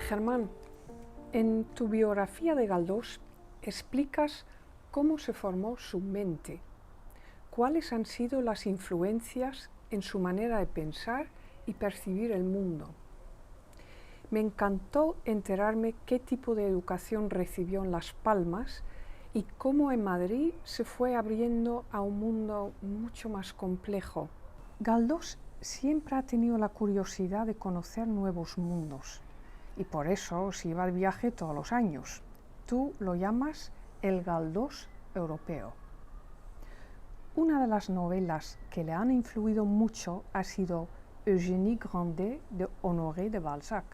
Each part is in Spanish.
Germán, en tu biografía de Galdós explicas cómo se formó su mente, cuáles han sido las influencias en su manera de pensar y percibir el mundo. Me encantó enterarme qué tipo de educación recibió en Las Palmas y cómo en Madrid se fue abriendo a un mundo mucho más complejo. Galdós siempre ha tenido la curiosidad de conocer nuevos mundos y por eso se iba de viaje todos los años. Tú lo llamas el Galdós europeo. Una de las novelas que le han influido mucho ha sido Eugénie Grandet de Honoré de Balzac.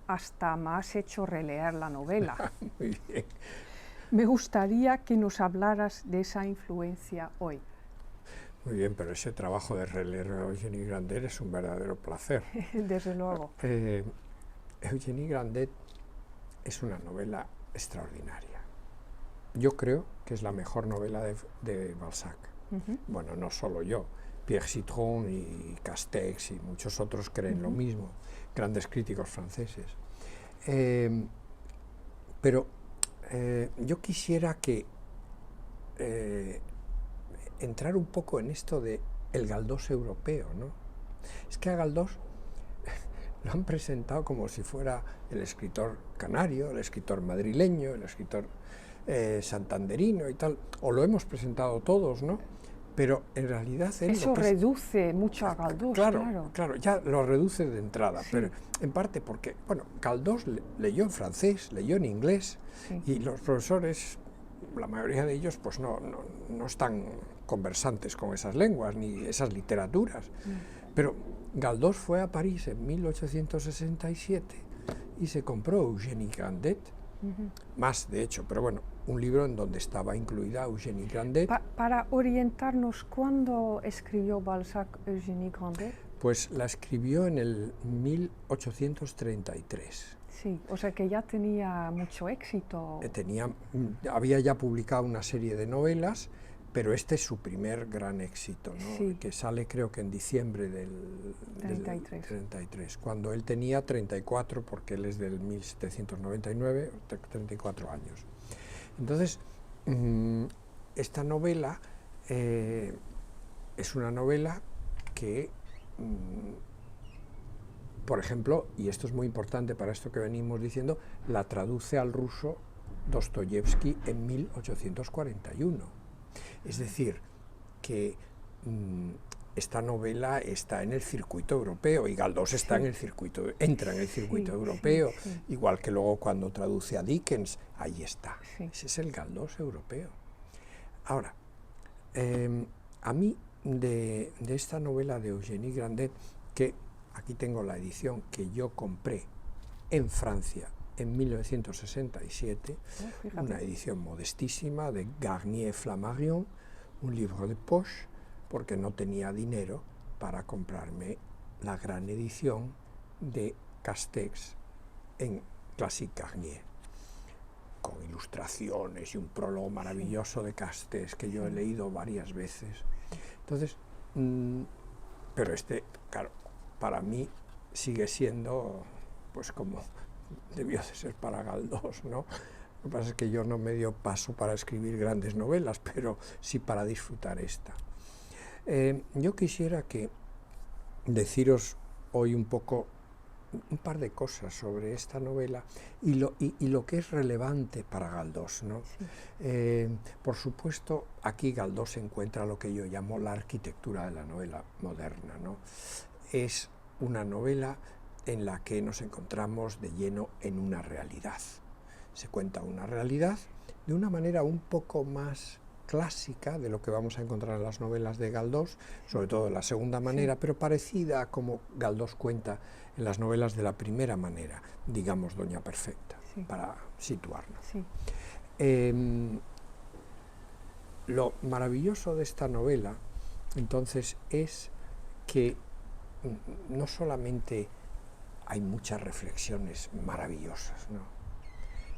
Hasta me has hecho releer la novela. Muy bien. Me gustaría que nos hablaras de esa influencia hoy. Muy bien, pero ese trabajo de releer a Eugénie Grandet es un verdadero placer. Desde luego. Eugénie Grandet es una novela extraordinaria. Yo creo que es la mejor novela de Balzac. Bueno, no solo yo, Pierre Citron y Castex y muchos otros creen lo mismo, grandes críticos franceses. Pero yo quisiera que entrar un poco en esto de el Galdós europeo, ¿no? Es que a Galdós lo han presentado como si fuera el escritor canario, el escritor madrileño, el escritor santanderino y tal, o lo hemos presentado todos, ¿no? Pero en realidad eso reduce mucho a Galdós, claro, ya lo reduce de entrada, sí. Pero en parte porque, bueno, Galdós leyó en francés, leyó en inglés, sí. Y los profesores, la mayoría de ellos, pues no están conversantes con esas lenguas ni esas literaturas. Pero Galdós fue a París en 1867 y se compró Eugénie Grandet, más de hecho, pero bueno, un libro en donde estaba incluida Eugénie Grandet. Para orientarnos, ¿cuándo escribió Balzac Eugénie Grandet? Pues la escribió en el 1833. Sí, o sea que ya tenía mucho éxito. Había ya publicado una serie de novelas, pero este es su primer gran éxito, ¿no? Sí. Que sale creo que en diciembre del 33, cuando él tenía 34, porque él es del 1799, 34 años. Entonces, esta novela es una novela que, por ejemplo, y esto es muy importante para esto que venimos diciendo, la traduce al ruso Dostoyevsky en 1841. Es decir, que esta novela está en el circuito europeo y Galdós está en el circuito, entra en el circuito europeo, igual que luego cuando traduce a Dickens, ahí está. Ese es el Galdós europeo. Ahora, a mí de esta novela de Eugénie Grandet, que aquí tengo la edición que yo compré en Francia en 1967, una edición modestísima de Garnier Flammarion, un libro de poche, porque no tenía dinero para comprarme la gran edición de Castex en Classique Garnier, con ilustraciones y un prólogo maravilloso de Castex que yo he leído varias veces. Entonces, pero claro, para mí sigue siendo, pues como debió de ser para Galdós, ¿no? Lo que pasa es que yo no me dio paso para escribir grandes novelas, pero sí para disfrutar esta. Yo quisiera deciros hoy un par de cosas sobre esta novela y lo que es relevante para Galdós, ¿no? Sí. Por supuesto, aquí Galdós encuentra lo que yo llamo la arquitectura de la novela moderna, ¿no? Es una novela en la que nos encontramos de lleno en una realidad. Se cuenta una realidad de una manera un poco más clásica de lo que vamos a encontrar en las novelas de Galdós, sobre todo de la segunda manera, pero parecida a como Galdós cuenta en las novelas de la primera manera, digamos Doña Perfecta, para situarnos. Lo maravilloso de esta novela, entonces, es que no solamente hay muchas reflexiones maravillosas, ¿no?,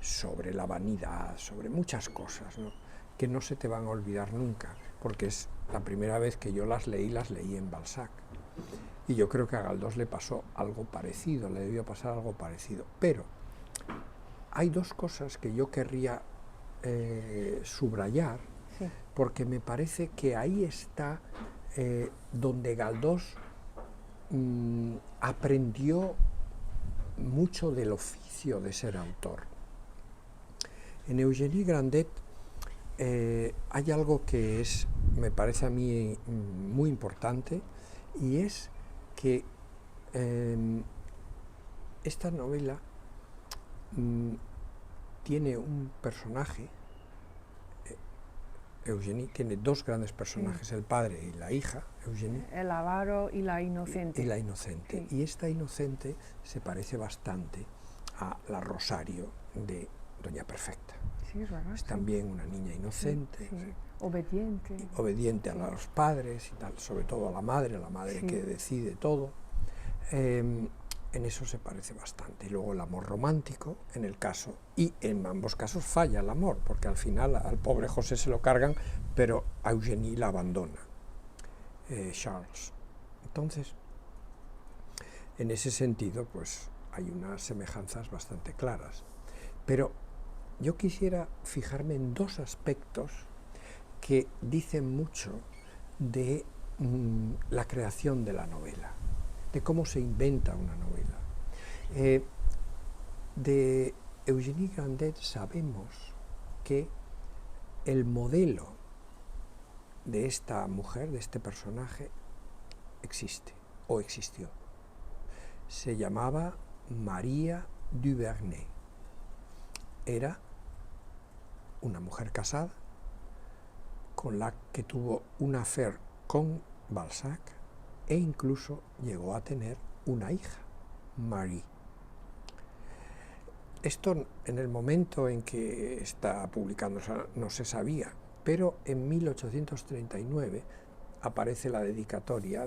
sobre la vanidad, sobre muchas cosas, ¿no?, que no se te van a olvidar nunca, porque es la primera vez que yo las leí en Balzac. Y yo creo que a Galdós le pasó algo parecido, le debió pasar algo parecido. Pero hay dos cosas que yo querría subrayar, sí. porque me parece que ahí está donde Galdós aprendió mucho del oficio de ser autor. En Eugénie Grandet hay algo que me parece a mí muy importante, y es que esta novela tiene un personaje. Eugénie tiene dos grandes personajes, el padre y la hija, Eugénie. El avaro y la inocente. Y la inocente. Sí. Y esta inocente se parece bastante a la Rosario de Doña Perfecta. Sí, es verdad. Es también una niña inocente, sí. Obediente. Obediente a los padres y tal, sobre todo a la madre que decide todo. En eso se parece bastante. Y luego el amor romántico, en el caso, y en ambos casos falla el amor, porque al final al pobre José se lo cargan, pero a Eugénie la abandona Charles. Entonces, en ese sentido, pues hay unas semejanzas bastante claras. Pero yo quisiera fijarme en dos aspectos que dicen mucho de la creación de la novela, de cómo se inventa una novela. De Eugénie Grandet sabemos que el modelo de esta mujer, de este personaje, existe o existió. Se llamaba María Duvernay. Era una mujer casada con la que tuvo un affair con Balzac e incluso llegó a tener una hija, Marie. Esto en el momento en que está publicando no se sabía, pero en 1839 aparece la dedicatoria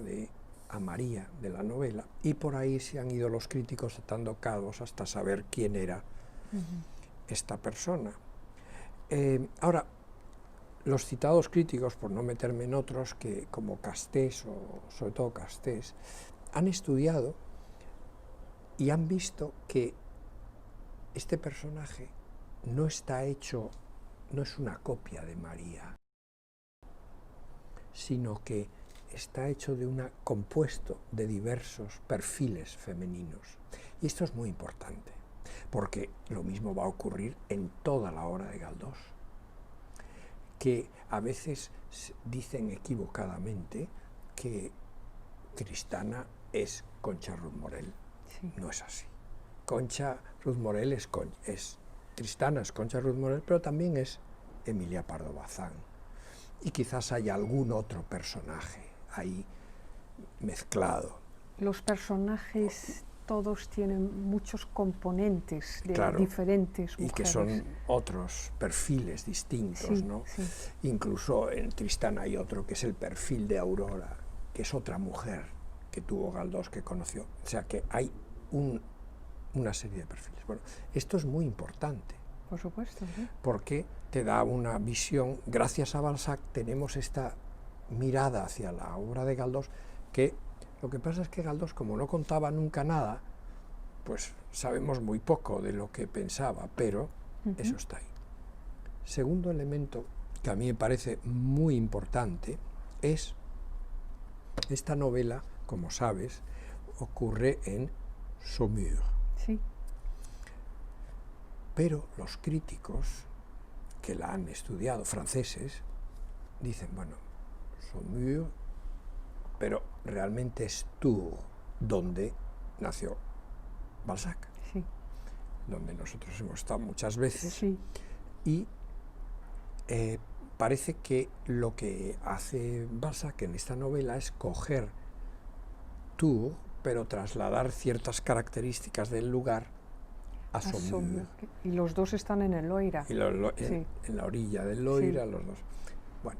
a María de la novela, y por ahí se han ido los críticos atando cabos hasta saber quién era esta persona. Ahora, los citados críticos, por no meterme en otros, que como Castés, o sobre todo Castés, han estudiado y han visto que este personaje no está hecho, no es una copia de María, sino que está hecho compuesto de diversos perfiles femeninos. Y esto es muy importante, porque lo mismo va a ocurrir en toda la obra de Galdós, que a veces dicen equivocadamente que Tristana es Concha Ruth Morel. Sí. No es así. Concha Ruth Morel es Tristana, es Concha Ruth Morel, pero también es Emilia Pardo Bazán. Y quizás haya algún otro personaje ahí mezclado. Los personajes todos tienen muchos componentes de claro, diferentes mujeres. Y que son otros perfiles distintos, sí, ¿no? Sí. Incluso en Tristán hay otro que es el perfil de Aurora, que es otra mujer que tuvo Galdós, que conoció. O sea que hay una serie de perfiles. Bueno, esto es muy importante. Por supuesto. ¿Sí? Porque te da una visión. Gracias a Balzac tenemos esta mirada hacia la obra de Galdós, que lo que pasa es que Galdós, como no contaba nunca nada, pues sabemos muy poco de lo que pensaba, pero eso está ahí. Segundo elemento que a mí me parece muy importante es esta novela, como sabes, ocurre en Saumur. Sí. Pero los críticos que la han estudiado, franceses, dicen, bueno, Saumur, pero realmente es Tours, donde nació Balzac, sí. Donde nosotros hemos estado muchas veces, sí. Y parece que lo que hace Balzac en esta novela es coger Tours, pero trasladar ciertas características del lugar a Saumur. Y los dos están en el Loira. Y en la orilla del Loira, los dos. Bueno,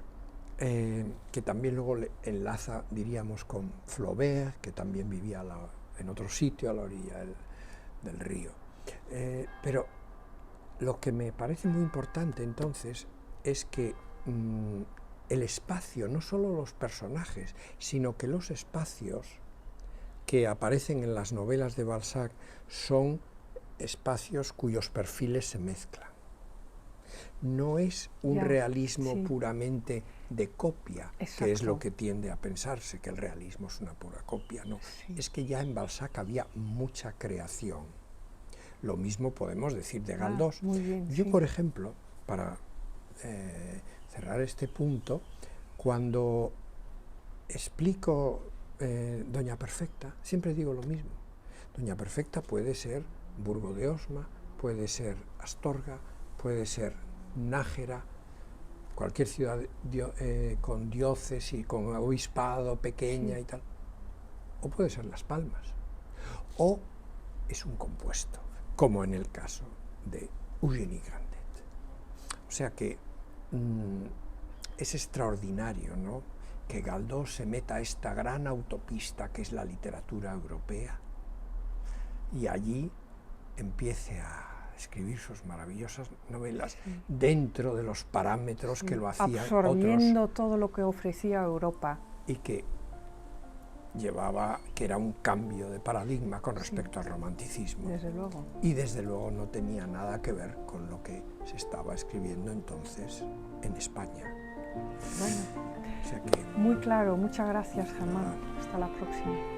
que también luego le enlaza, diríamos, con Flaubert, que también vivía en otro sitio a la orilla del río. Pero lo que me parece muy importante entonces es que el espacio, no solo los personajes, sino que los espacios que aparecen en las novelas de Balzac son espacios cuyos perfiles se mezclan. No es un Ya, realismo sí. puramente de copia, que es Exacto. lo que tiende a pensarse, que el realismo es una pura copia. No, Sí. es que ya en Balzac había mucha creación. Lo mismo podemos decir de Galdós. Muy bien, Yo, sí. por ejemplo, para cerrar este punto, cuando explico Doña Perfecta, siempre digo lo mismo. Doña Perfecta puede ser Burgo de Osma, puede ser Astorga, puede ser Nájera, cualquier ciudad con diócesis, con obispado pequeña, sí, y tal, o puede ser Las Palmas, o es un compuesto, como en el caso de Eugénie Grandet. O sea que es extraordinario, ¿no?, que Galdós se meta a esta gran autopista que es la literatura europea y allí empiece a escribir sus maravillosas novelas, sí, dentro de los parámetros, sí, que lo hacían absorbiendo otros, todo lo que ofrecía Europa. Y que era un cambio de paradigma con respecto, sí, al romanticismo. Desde luego. Y desde luego no tenía nada que ver con lo que se estaba escribiendo entonces en España. Bueno, o sea que, muy claro. Muchas gracias, Germán. Hasta la próxima.